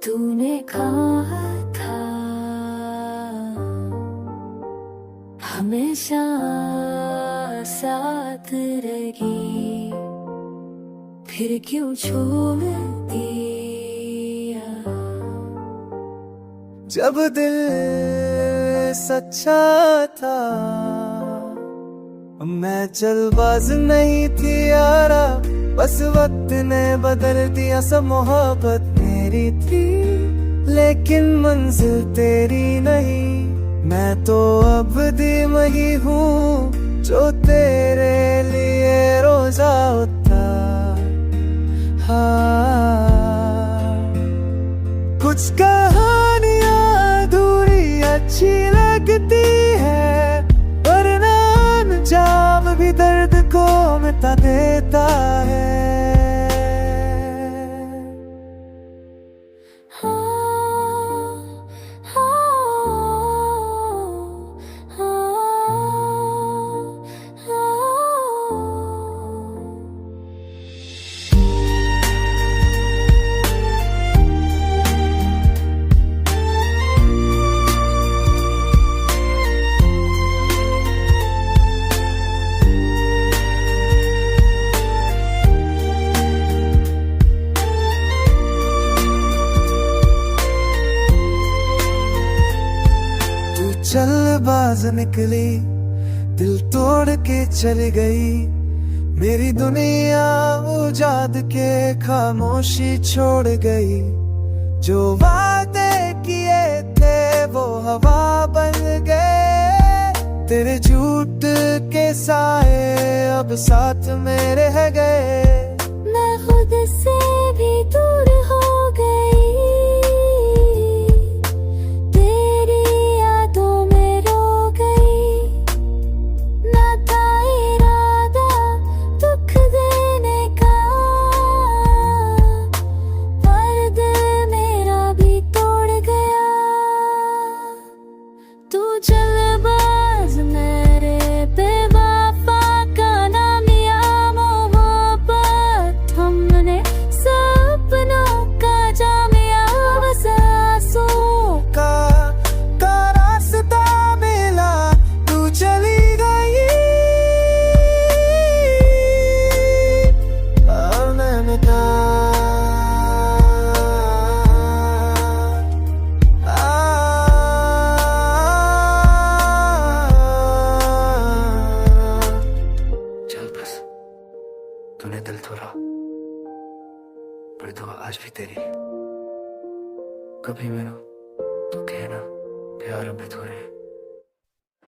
तूने कहा था हमेशा साथ रहेगी, फिर क्यों छोड़ दिया। जब दिल सच्चा था मैं जल्दबाज नहीं थी यारा, बस वक्त ने बदल दिया। सब मोहब्बत मेरी थी लेकिन मंजिल तेरी नहीं। मैं तो अब दीम ही हूँ जो तेरे लिए रोजा होता। हाँ, कुछ कहानियाँ अधूरी अच्छी लगती है, वरना जाम भी दर्द को मिटा देता है। चलबाज निकली, दिल तोड़ के चली गई। मेरी दुनिया उजाड़ के खामोशी छोड़ गई। जो वादे किए थे वो हवा बन गए। तेरे झूठ के साए अब साथ में रह गए। मैं खुद से भी दूर हो गई, चलबाज मेरे बेवफा का नाम या मोहब्बत। हमने सपनों का जामिया बस आंसुओं का रास्ता मिला, तू चली गई और मैंने तूने दिल तोड़ा, पर दुआ आज भी तेरी। कभी मेरा तो कहना प्यार अब भी थोड़े